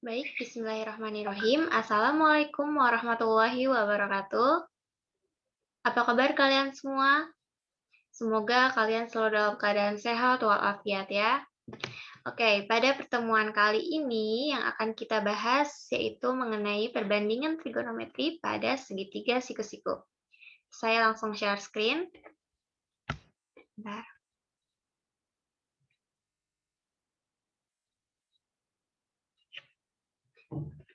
Baik, bismillahirrahmanirrahim. Assalamualaikum warahmatullahi wabarakatuh. Apa kabar kalian semua? Semoga kalian selalu dalam keadaan sehat walafiat ya. Oke, pada pertemuan kali ini yang akan kita bahas yaitu mengenai perbandingan trigonometri pada segitiga siku-siku. Saya langsung share screen. Bentar.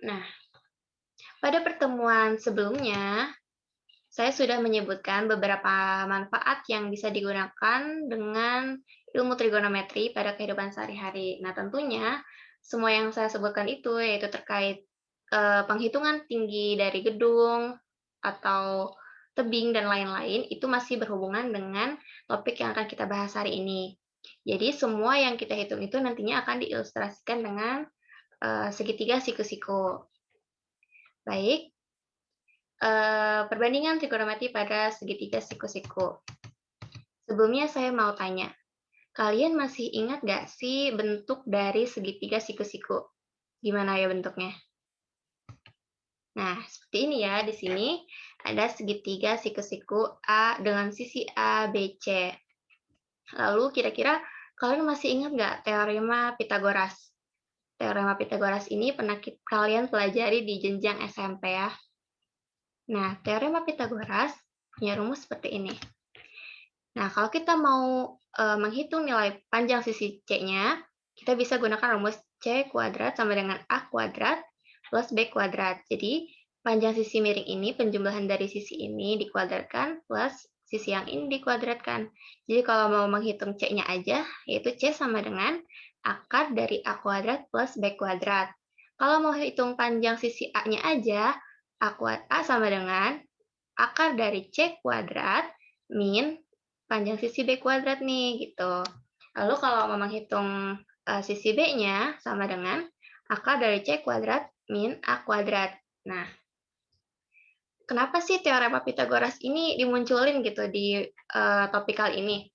Nah, pada pertemuan sebelumnya, saya sudah menyebutkan beberapa manfaat yang bisa digunakan dengan ilmu trigonometri pada kehidupan sehari-hari. Nah, tentunya semua yang saya sebutkan itu yaitu terkait penghitungan tinggi dari gedung atau tebing dan lain-lain itu masih berhubungan dengan topik yang akan kita bahas hari ini. Jadi semua yang kita hitung itu nantinya akan diilustrasikan dengan segitiga siku-siku. Baik, perbandingan trigonometri pada segitiga siku-siku. Sebelumnya saya mau tanya, kalian masih ingat nggak sih bentuk dari segitiga siku-siku? Gimana ya bentuknya? Nah, seperti ini ya. Di sini ada segitiga siku-siku A dengan sisi A, B, C. Lalu kira-kira kalian masih ingat nggak teorema Pitagoras? Teorema Pitagoras ini pernah kalian pelajari di jenjang SMP ya. Nah, teorema Pitagoras punya rumus seperti ini. Nah, kalau kita mau menghitung nilai panjang sisi C-nya, kita bisa gunakan rumus C kuadrat sama dengan A kuadrat plus B kuadrat. Jadi, panjang sisi miring ini, penjumlahan dari sisi ini dikuadratkan plus sisi yang ini dikuadratkan. Jadi, kalau mau menghitung C-nya aja, yaitu C sama dengan akar dari A kuadrat plus B kuadrat. Kalau mau hitung panjang sisi A-nya aja, A sama dengan akar dari C kuadrat min panjang sisi B kuadrat nih, gitu. Lalu kalau mau menghitung sisi B-nya sama dengan akar dari C kuadrat min A kuadrat. Nah, kenapa sih teorema Pitagoras ini dimunculin gitu di topik kali ini?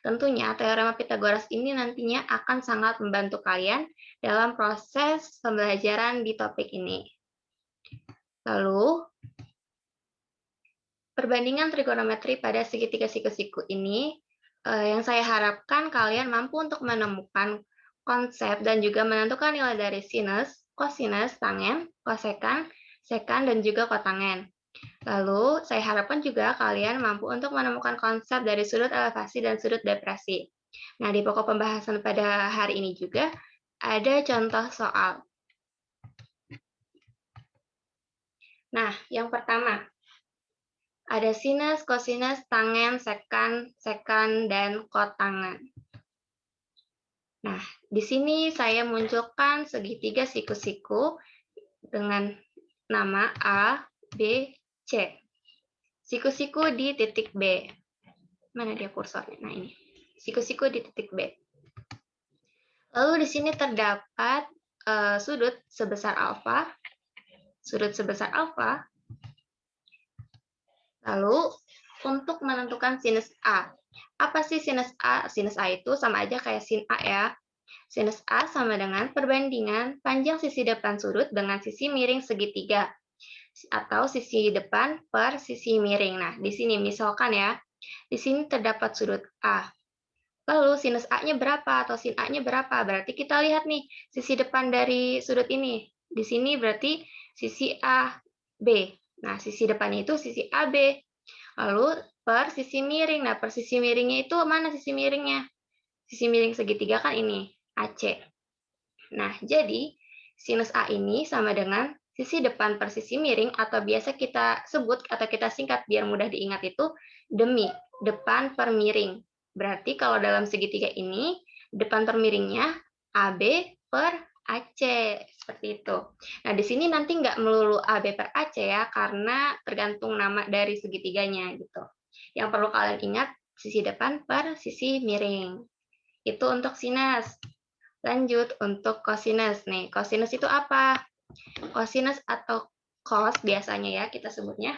Tentunya teorema Pitagoras ini nantinya akan sangat membantu kalian dalam proses pembelajaran di topik ini. Lalu, perbandingan trigonometri pada segitiga siku-siku ini yang saya harapkan kalian mampu untuk menemukan konsep dan juga menentukan nilai dari sinus, kosinus, tangen, kosekan, sekan, dan juga kotangen. Lalu, saya harapkan juga kalian mampu untuk menemukan konsep dari sudut elevasi dan sudut depresi. Nah, di pokok pembahasan pada hari ini juga ada contoh soal. Nah, yang pertama, ada sinus, kosinus, tangen, sekan, sekan, dan kotangen. Nah, di sini saya munculkan segitiga siku-siku dengan nama A, B, C. Siku-siku di titik B. Mana dia kursornya? Nah, ini. Siku-siku di titik B. Lalu di sini terdapat sudut sebesar alfa. Sudut sebesar alfa. Lalu, untuk menentukan sinus A. Apa sih sinus A? Sinus A itu sama aja kayak sin A ya. Sinus A sama dengan perbandingan panjang sisi depan sudut dengan sisi miring segitiga. Atau sisi depan per sisi miring. Nah, di sini misalkan ya, di sini terdapat sudut A. Lalu sinus A-nya berapa atau sin A-nya berapa? Berarti kita lihat nih, sisi depan dari sudut ini. Di sini berarti sisi A, B. Nah, sisi depannya itu sisi AB. Lalu per sisi miring. Nah, per sisi miringnya itu mana sisi miringnya? Sisi miring segitiga kan ini, AC. Nah, jadi sinus A ini sama dengan sisi depan per sisi miring atau biasa kita sebut atau kita singkat biar mudah diingat itu demi, depan per miring. Berarti kalau dalam segitiga ini, depan per miringnya AB per AC, seperti itu. Nah, di sini nanti nggak melulu AB per AC ya, karena tergantung nama dari segitiganya gitu. Yang perlu kalian ingat, sisi depan per sisi miring. Itu untuk sinus. Lanjut untuk kosinus. Nih, kosinus itu apa? Kosinus atau cos biasanya ya kita sebutnya.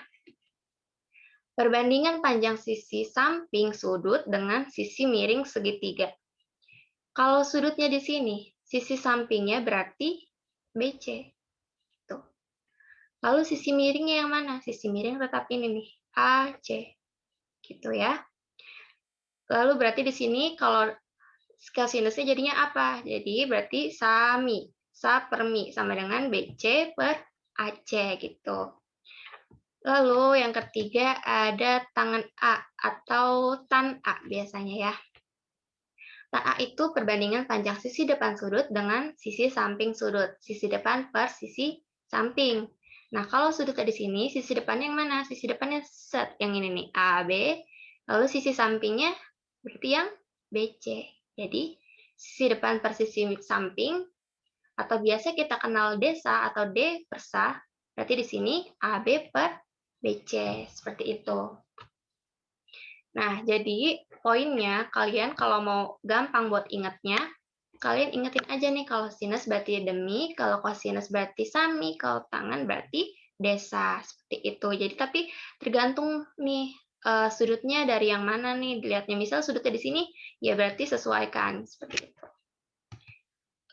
Perbandingan panjang sisi samping sudut dengan sisi miring segitiga. Kalau sudutnya di sini, sisi sampingnya berarti BC. Tuh. Lalu sisi miringnya yang mana? Sisi miring tetap ini nih, AC. Gitu ya. Lalu berarti di sini kalau kosinusnya jadinya apa? Jadi berarti sami. Sa per mi sama dengan BC per AC gitu. Lalu yang ketiga ada tangan A atau tan A biasanya ya. Tan A itu perbandingan panjang sisi depan sudut dengan sisi samping sudut. Sisi depan per sisi samping. Nah, kalau sudutnya di sini, sisi depannya yang mana? Sisi depannya set, yang ini nih, AB. Lalu sisi sampingnya berarti yang BC. Jadi, sisi depan per sisi samping, atau biasa kita kenal desa atau D per sa, berarti di sini AB per BC. Seperti itu. Nah, jadi poinnya kalian kalau mau gampang buat ingatnya, kalian ingetin aja nih kalau sinus berarti demi, kalau kosinus berarti sami, kalau tangan berarti desa, seperti itu. Jadi tapi tergantung nih sudutnya dari yang mana nih dilihatnya. Misal sudutnya di sini, ya berarti sesuaikan seperti itu.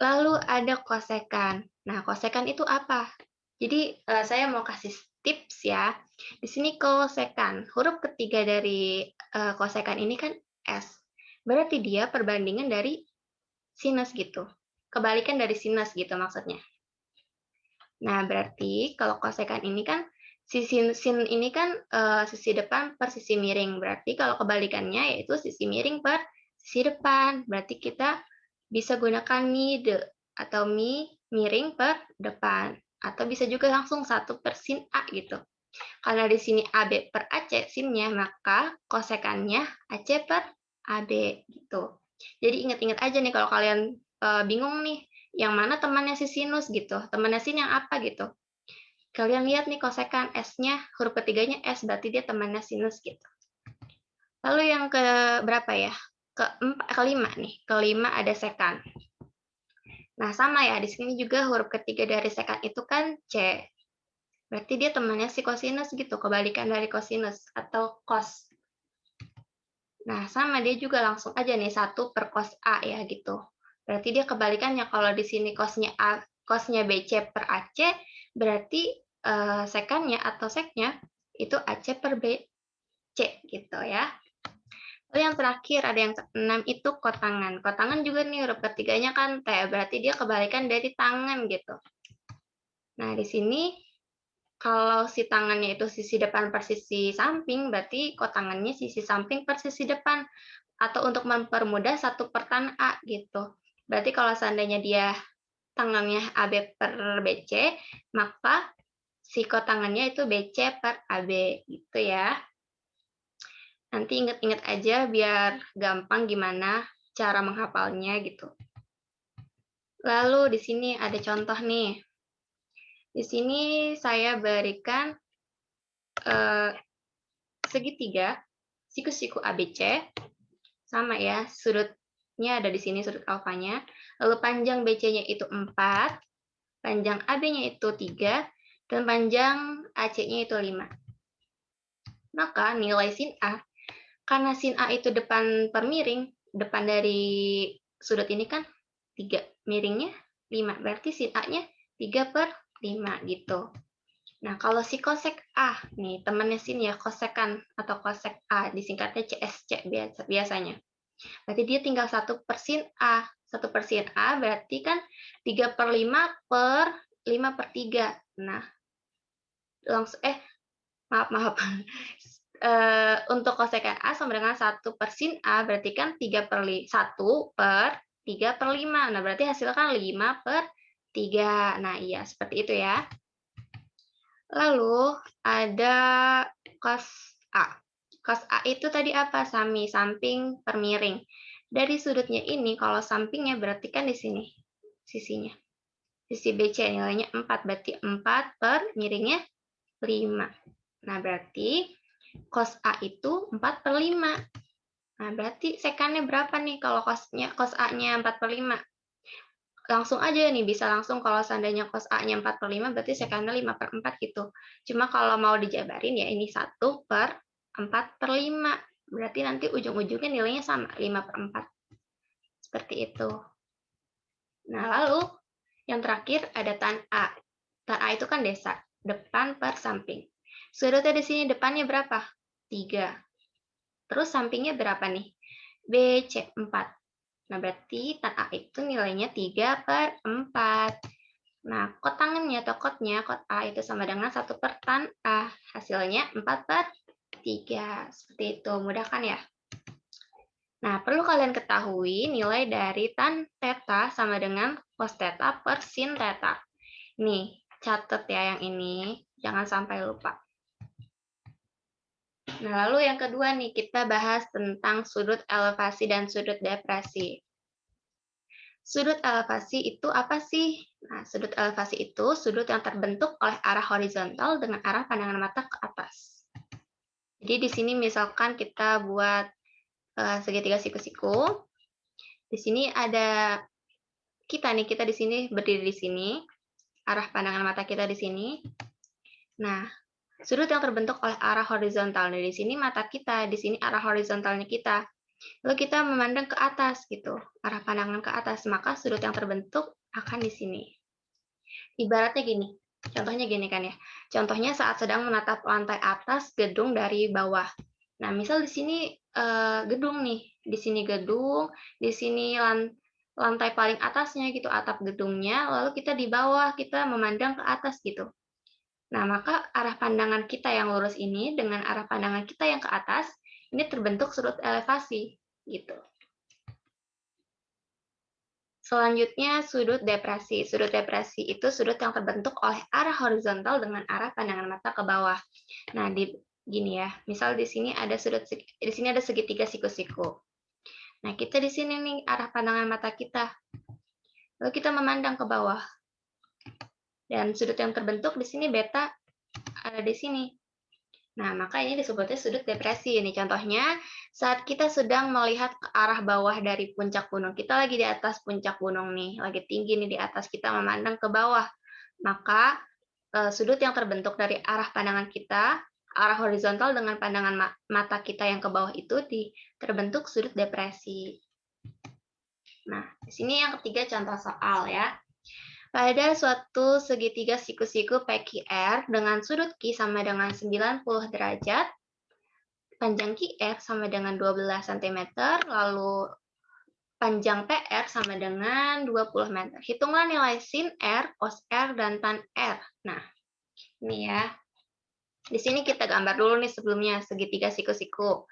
Lalu ada kosekan. Nah, kosekan itu apa? Jadi saya mau kasih tips ya. Di sini kosekan, huruf ketiga dari kosekan ini kan S. Berarti dia perbandingan dari sinus gitu. Kebalikan dari sinus gitu maksudnya. Nah, berarti kalau kosekan ini kan sin ini kan sisi depan per sisi miring. Berarti kalau kebalikannya yaitu sisi miring per sisi depan. Berarti kita bisa gunakan mi de atau mi miring per depan. Atau bisa juga langsung 1 per sin A gitu. Karena di sini AB per AC sinnya, maka kosekannya AC per AB gitu. Jadi ingat-ingat aja nih kalau kalian bingung nih, yang mana temannya si sinus gitu, temannya sin yang apa gitu. Kalian lihat nih kosekan S-nya, huruf ketiganya S, berarti dia temannya sinus gitu. Lalu yang ke berapa ya? Kelima nih, kelima ada sekan. Nah sama ya, di sini juga huruf ketiga dari sekan itu kan C. Berarti dia temannya si kosinus gitu, kebalikan dari kosinus atau cos. Nah, sama dia juga langsung aja nih 1 per cos A ya gitu. Berarti dia kebalikannya kalau di sini cosnya A, cosnya BC per AC, berarti sekannya atau seknya itu AC per BC gitu ya. Lalu yang terakhir ada yang keenam itu kotangan. Kotangan juga nih huruf ketiganya kan T, berarti dia kebalikan dari tangan gitu. Nah, di sini kalau si tangannya itu sisi depan per sisi samping, berarti kotangannya sisi samping per sisi depan. Atau untuk mempermudah 1 per tan A gitu. Berarti kalau seandainya dia tangannya AB per BC, maka si kotangannya itu BC per AB gitu ya. Nanti ingat-ingat aja biar gampang gimana cara menghafalnya gitu. Lalu di sini ada contoh nih. Di sini saya berikan segitiga siku-siku ABC, sama ya, sudutnya ada di sini, sudut alfanya. Lalu panjang BC-nya itu 4, panjang AB-nya itu 3, dan panjang AC-nya itu 5. Maka nilai sin A, karena sin A itu depan per miring, depan dari sudut ini kan 3, miringnya 5, berarti sin A-nya 3 per 5 gitu. Nah, kalau si kosek A, nih temannya sin ya, kosekan atau kosek A, disingkatnya CSC biasanya. Berarti dia tinggal 1 per sin A. 1 per sin A berarti kan 3 per 5 per 5 per 3. Nah, langsung maaf. Untuk kosekan A sama dengan 1 per sin A berarti kan 1 per 3 per 5. Nah, berarti hasilnya kan 5 per 3. Nah, iya, seperti itu ya. Lalu ada cos A. Cos A itu tadi apa? Sami, samping per miring. Dari sudutnya ini, kalau sampingnya berarti kan di sini sisinya. Sisi BC nilainya 4, berarti 4 per miringnya 5. Nah, berarti cos A itu 4 per 5. Nah, berarti sekannya berapa nih kalau cos A-nya 4 per 5? Langsung aja nih, bisa langsung kalau seandainya cos A-nya 4 per 5, berarti sekannya 5 per 4 gitu. Cuma kalau mau dijabarin ya ini 1 per 4 per 5. Berarti nanti ujung-ujungnya nilainya sama, 5 per 4. Seperti itu. Nah, lalu Yang terakhir ada tan A. Tan A itu kan desa, depan per samping. Sudutnya di sini depannya berapa? 3. Terus sampingnya berapa nih? B, C, 4. Nah, berarti tan A itu nilainya 3 per 4. Nah, kotangannya atau kotnya, kot A itu sama dengan 1 per tan A. Hasilnya 4 per 3. Seperti itu, mudah kan ya? Nah, perlu kalian ketahui nilai dari tan theta sama dengan cos theta per sin theta. Nih, catat ya yang ini, jangan sampai lupa. Nah, lalu yang kedua nih, kita bahas tentang sudut elevasi dan sudut depresi. Sudut elevasi itu apa sih? Nah, sudut elevasi itu sudut yang terbentuk oleh arah horizontal dengan arah pandangan mata ke atas. Jadi di sini misalkan kita buat segitiga siku-siku. Di sini ada kita nih, kita di sini berdiri di sini. Arah pandangan mata kita di sini. Nah, sudut yang terbentuk oleh arah horizontal. Nah, di sini mata kita, di sini arah horizontalnya kita. Lalu kita memandang ke atas gitu, arah pandangan ke atas, maka sudut yang terbentuk akan di sini. Ibaratnya gini, contohnya gini kan ya. Contohnya saat sedang menatap lantai atas gedung dari bawah. Nah, misal di sini gedung nih, di sini gedung, di sini lantai paling atasnya gitu, atap gedungnya, lalu kita di bawah, kita memandang ke atas gitu. Nah, maka arah pandangan kita yang lurus ini dengan arah pandangan kita yang ke atas, ini terbentuk sudut elevasi, gitu. Selanjutnya, sudut depresi. Sudut depresi itu sudut yang terbentuk oleh arah horizontal dengan arah pandangan mata ke bawah. Nah, gini ya, misal di sini ada segitiga siku-siku. Nah, kita di sini nih arah pandangan mata kita. Lalu kita memandang ke bawah. Dan sudut yang terbentuk di sini beta ada di sini. Nah, maka ini disebutnya sudut depresi. Ini contohnya saat kita sedang melihat ke arah bawah dari puncak gunung. Kita lagi di atas puncak gunung nih, lagi tinggi nih di atas, kita memandang ke bawah. Maka sudut yang terbentuk dari arah pandangan kita, arah horizontal dengan pandangan mata kita yang ke bawah itu terbentuk sudut depresi. Nah, di sini yang ketiga contoh soal ya. Pada suatu segitiga siku-siku PQR dengan sudut Q sama dengan 90 derajat, panjang QR sama dengan 12 cm, lalu panjang PR sama dengan 20 meter. Hitunglah nilai sin R, cos R, dan tan R. Nah, ini ya. Di sini kita gambar dulu nih sebelumnya, segitiga siku-siku.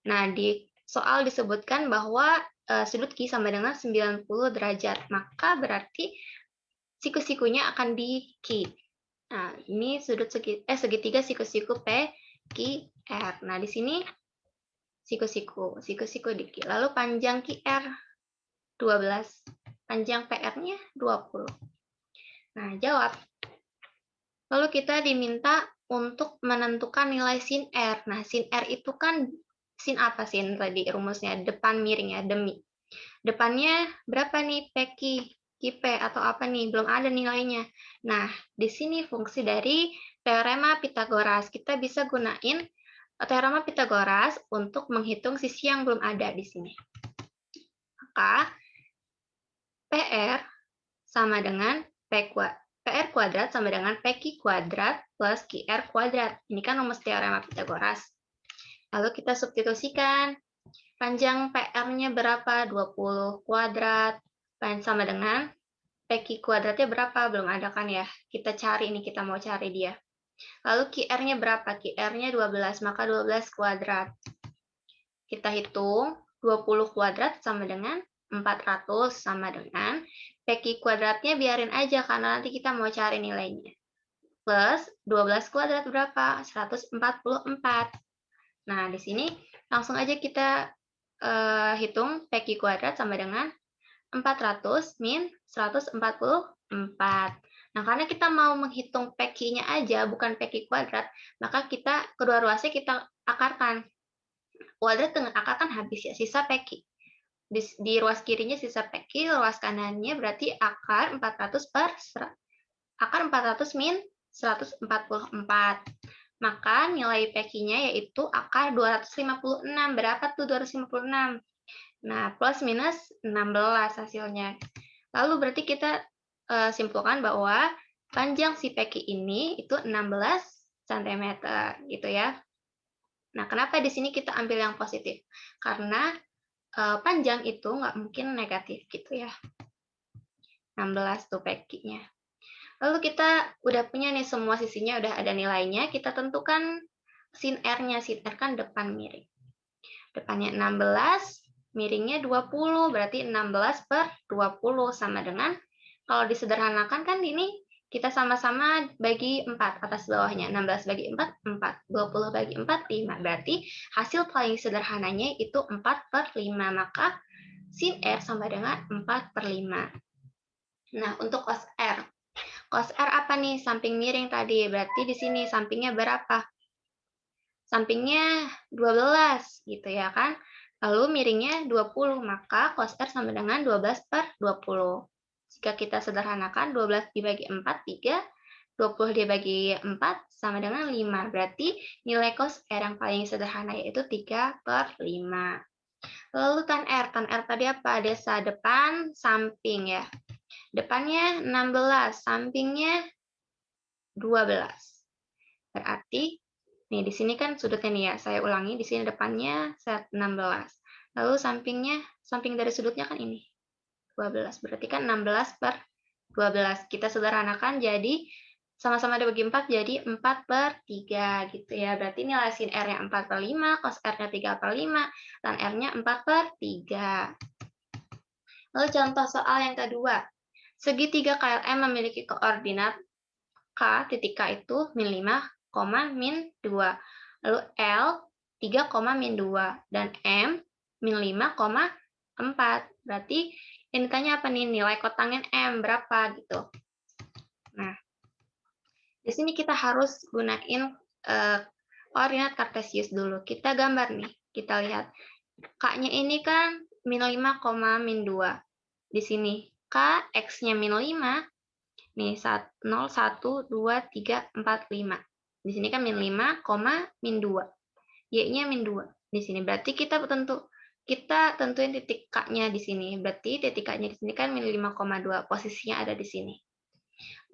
Nah, di soal disebutkan bahwa sudut Q sama dengan 90 derajat. Maka berarti siku-sikunya akan di Q. Nah, ini segitiga siku-siku P, Q, R. Nah, di sini siku-siku di Q. Lalu panjang QR 12, panjang PR-nya 20. Nah, jawab. Lalu kita diminta untuk menentukan nilai sin R. Nah, sin R itu kan sin apa sin tadi rumusnya? Depan miring ya, demi. Depannya berapa nih PQ? IP atau apa nih? Belum ada nilainya. Nah, di sini fungsi dari teorema Pitagoras. Kita bisa gunain teorema Pitagoras untuk menghitung sisi yang belum ada di sini. Maka PR sama dengan PR kuadrat sama dengan PQ kuadrat plus QR kuadrat. Ini kan rumus teorema Pitagoras. Lalu kita substitusikan. Panjang PR-nya berapa? 20 kuadrat. Sama dengan PQ kuadratnya berapa? Belum ada kan ya? Kita cari ini, kita mau cari dia. Lalu QR-nya berapa? QR-nya 12, maka 12 kuadrat. Kita hitung, 20 kuadrat sama dengan 400 sama dengan PQ kuadratnya biarin aja karena nanti kita mau cari nilainya. Plus 12 kuadrat berapa? 144. Nah, di sini langsung aja kita hitung PQ kuadrat sama dengan 400 min 144. Nah, karena kita mau menghitung PQ-nya aja, bukan PQ kuadrat, maka kita kedua ruasnya kita akarkan. Kuadrat dengan akar kan habis ya, sisa PQ. Di ruas kirinya sisa PQ, ruas kanannya berarti akar 400 per akar 400 min 144. Maka nilai PQ-nya yaitu akar 256. Berapa tuh 256? Nah, plus minus 16 hasilnya. Lalu berarti kita simpulkan bahwa panjang si peki ini itu 16 cm gitu ya. Nah, kenapa di sini kita ambil yang positif? Karena panjang itu nggak mungkin negatif gitu ya. 16 tuh pekinya. Lalu kita udah punya nih semua sisinya, udah ada nilainya, kita tentukan sin R-nya. Sin R kan depan miring. Depannya 16, miringnya 20, berarti 16 per 20 sama dengan, kalau disederhanakan kan ini kita sama-sama bagi 4 atas bawahnya. 16 bagi 4, 4. 20 bagi 4, 5. Berarti hasil paling sederhananya itu 4 per 5. Maka sin R sama dengan 4 per 5. Nah, untuk cos R. Cos R apa nih? Samping miring tadi. Berarti di sini sampingnya berapa? Sampingnya 12 gitu ya kan. Lalu miringnya 20, maka cos R sama dengan 12 per 20. Jika kita sederhanakan, 12 dibagi 4, 3. 20 dibagi 4 sama dengan 5. Berarti nilai cos R yang paling sederhana yaitu 3 per 5. Lalu tan R. Tan R tadi apa? Desa depan, samping ya. Depannya 16, sampingnya 12. Berarti, nih di sini kan sudutnya nih ya, saya ulangi, di sini depannya set 16. Lalu sampingnya, samping dari sudutnya kan ini, 12. Berarti kan 16 per 12. Kita sederhanakan jadi sama-sama dibagi 4 jadi 4 per 3 gitu ya. Berarti nilai sin R-nya 4 per 5, cos R-nya 3 per 5, tan R-nya 4 per 3. Lalu contoh soal yang kedua. Segitiga KLM memiliki koordinat K, titik K itu min 5, min 2. Lalu L 3, min 2. Dan M min 5, 4. Berarti yang ditanya apa nih? Nilai kotangin M berapa gitu. Nah, di sini kita harus gunain koordinat kartesius dulu. Kita gambar nih. Kita lihat. K-nya ini kan min 5, min 2. Di sini K, X-nya min 5. Nih, 0, 1, 2, 3, 4, 5. Di sini kan min 5, min 2. Y-nya min 2. Di sini berarti kita tentuin titik K-nya di sini. Berarti titik K-nya di sini kan min 5,2. Posisinya ada di sini.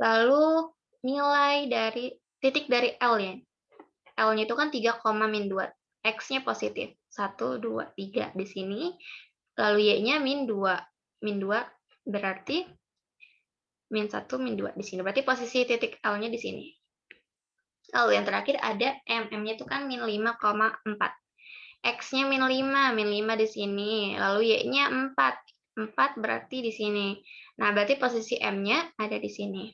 Lalu nilai dari titik dari L-nya. L-nya itu kan 3, min 2. X-nya positif. 1, 2, 3 di sini. Lalu Y-nya min 2. Min 2 berarti min 1, min 2 di sini. Berarti posisi titik L-nya di sini. Lalu yang terakhir ada M. M-nya itu kan min 5,4. X-nya min 5. Min 5 di sini. Lalu Y-nya 4. 4 berarti di sini. Nah, berarti posisi M-nya ada di sini.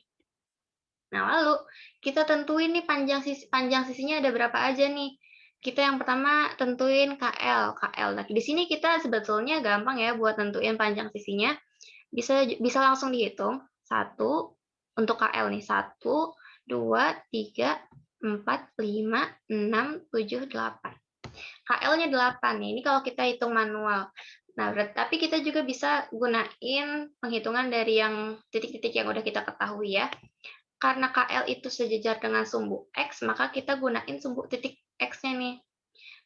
Nah, lalu kita tentuin nih panjang sisinya ada berapa aja nih. Kita yang pertama tentuin KL. Nah, di sini kita sebetulnya gampang ya buat tentuin panjang sisinya. Bisa langsung dihitung. 1 untuk KL nih. 1, 2, 3, 4, 5, 6, 7, 8. KL-nya 8 nih. Ini kalau kita hitung manual. Nah, tapi kita juga bisa gunain penghitungan dari yang titik-titik yang udah kita ketahui ya. Karena KL itu sejajar dengan sumbu X, maka kita gunain sumbu titik X-nya nih.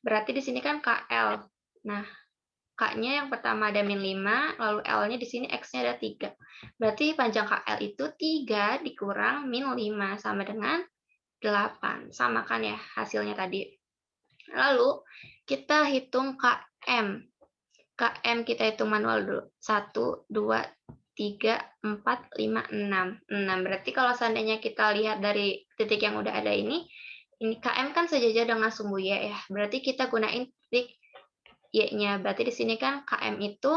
Berarti di sini kan KL. Nah, K-nya yang pertama ada min 5, lalu L-nya di sini X-nya ada 3. Berarti panjang KL itu 3 dikurang min 5 sama dengan 8. Sama kan ya hasilnya tadi. Lalu kita hitung KM. KM kita hitung manual dulu. 1, 2, 3, 4, 5, 6. 6. Berarti kalau seandainya kita lihat dari titik yang udah ada ini KM kan sejajar dengan sumbu Y ya. Berarti kita gunain titik Y-nya. Berarti di sini kan KM itu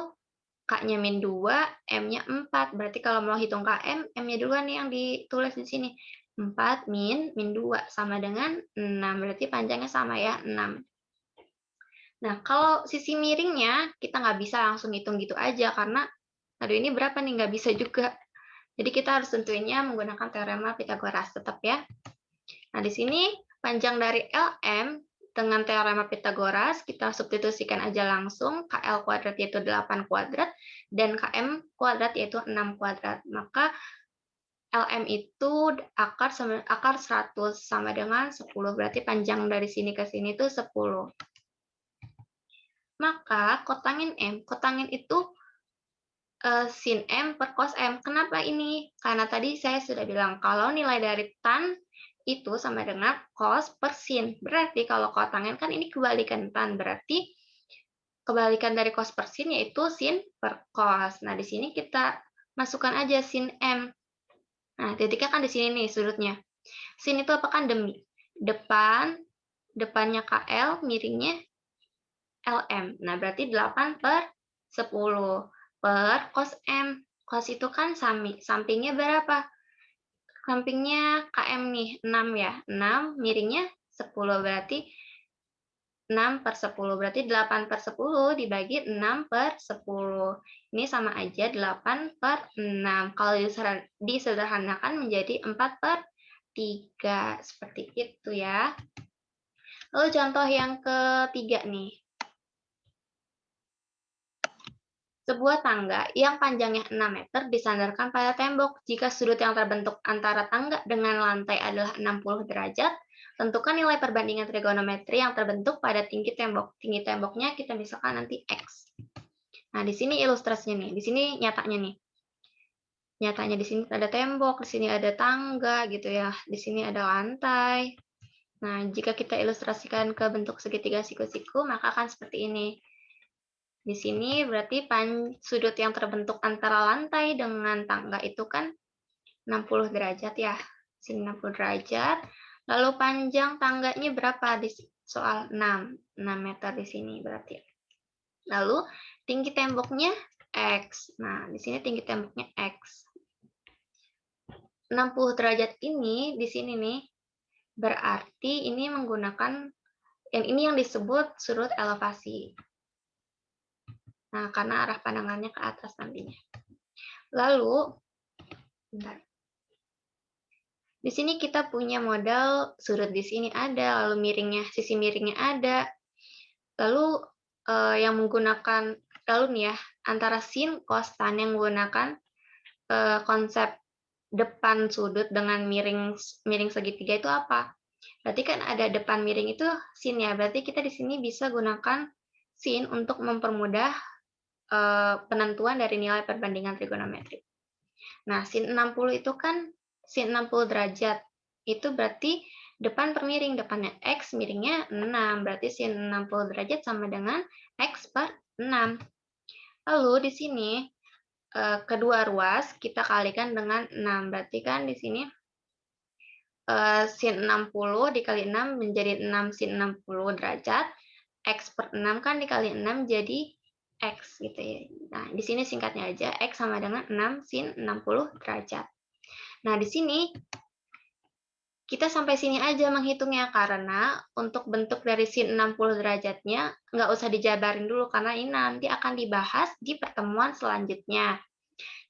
K-nya min 2, M-nya 4. Berarti kalau mau hitung KM, M-nya duluan nih yang ditulis di sini. 4 min 2 sama dengan 6. Berarti panjangnya sama ya, 6. Nah, kalau sisi miringnya, kita nggak bisa langsung hitung gitu aja, karena, aduh ini berapa nih, nggak bisa juga. Jadi kita harus tentuinnya menggunakan teorema Pitagoras, tetap ya. Nah, di sini panjang dari LM dengan teorema Pitagoras, kita substitusikan aja langsung, KL kuadrat yaitu 8 kuadrat, dan KM kuadrat yaitu 6 kuadrat. Maka LM itu akar 100 sama dengan 10, berarti panjang dari sini ke sini itu 10. Maka kotangin M, kotangin itu sin M per cos M. Kenapa ini? Karena tadi saya sudah bilang kalau nilai dari tan itu sama dengan cos per sin. Berarti kalau kotangent kan ini kebalikan tan. Berarti kebalikan dari cos per sin yaitu sin per cos. Nah, di sini kita masukkan aja sin M. Nah, titiknya kan di sini nih sudutnya. Sin itu apa kan demi? Depannya KL, miringnya LM. Nah, berarti 8 per 10 per cos M. Cos itu kan sampingnya berapa? Sampingnya KM nih, 6 ya. 6, miringnya 10, berarti 6 per 10. Berarti 8 per 10 dibagi 6 per 10. Ini sama aja 8 per 6. Kalau disederhanakan menjadi 4 per 3. Seperti itu ya. Lalu contoh yang ketiga nih. Sebuah tangga yang panjangnya 6 meter disandarkan pada tembok. Jika sudut yang terbentuk antara tangga dengan lantai adalah 60 derajat, tentukan nilai perbandingan trigonometri yang terbentuk pada tinggi tembok. Tinggi temboknya kita misalkan nanti X. Nah, di sini ilustrasinya nih. Di sini nyatanya nih. Nyatanya di sini ada tembok, di sini ada tangga gitu ya. Di sini ada lantai. Nah, jika kita ilustrasikan ke bentuk segitiga siku-siku, maka akan seperti ini. Di sini berarti sudut yang terbentuk antara lantai dengan tangga itu kan 60 derajat ya. Sini 60 derajat. Lalu panjang tangganya berapa di soal 6 meter di sini berarti. Lalu tinggi temboknya X. Nah, di sini tinggi temboknya X. 60 derajat ini di sini nih berarti ini menggunakan yang disebut sudut elevasi. Nah, karena arah pandangannya ke atas nantinya. Lalu, bentar. Di sini kita punya modal sudut di sini ada, lalu sisi miringnya ada. Lalu yang menggunakan, lalu nih ya, antara sin, cos, tan yang menggunakan konsep depan sudut dengan miring segitiga itu apa? Berarti kan ada depan miring itu sin ya, berarti kita di sini bisa gunakan sin untuk mempermudah penentuan dari nilai perbandingan trigonometri. Nah, sin 60 itu kan sin 60 derajat. Itu berarti depan per miring, depannya X, miringnya 6. Berarti sin 60 derajat sama dengan X per 6. Lalu di sini kedua ruas kita kalikan dengan 6. Berarti kan di sini sin 60 dikali 6 menjadi 6 sin 60 derajat. X per 6 kan dikali 6 jadi X gitu ya. Nah, di sini singkatnya aja X sama dengan 6 sin 60 derajat. Nah, di sini kita sampai sini aja menghitungnya karena untuk bentuk dari sin 60 derajatnya nggak usah dijabarin dulu karena ini nanti akan dibahas di pertemuan selanjutnya.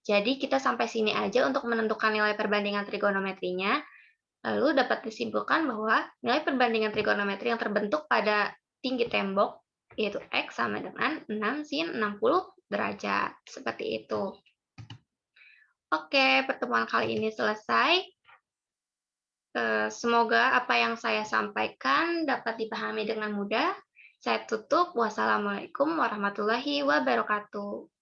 Jadi kita sampai sini aja untuk menentukan nilai perbandingan trigonometrinya. Lalu dapat disimpulkan bahwa nilai perbandingan trigonometri yang terbentuk pada tinggi tembok yaitu X sama dengan 6 sin 60 derajat. Seperti itu. Oke, pertemuan kali ini selesai. Semoga apa yang saya sampaikan dapat dipahami dengan mudah. Saya tutup. Wassalamualaikum warahmatullahi wabarakatuh.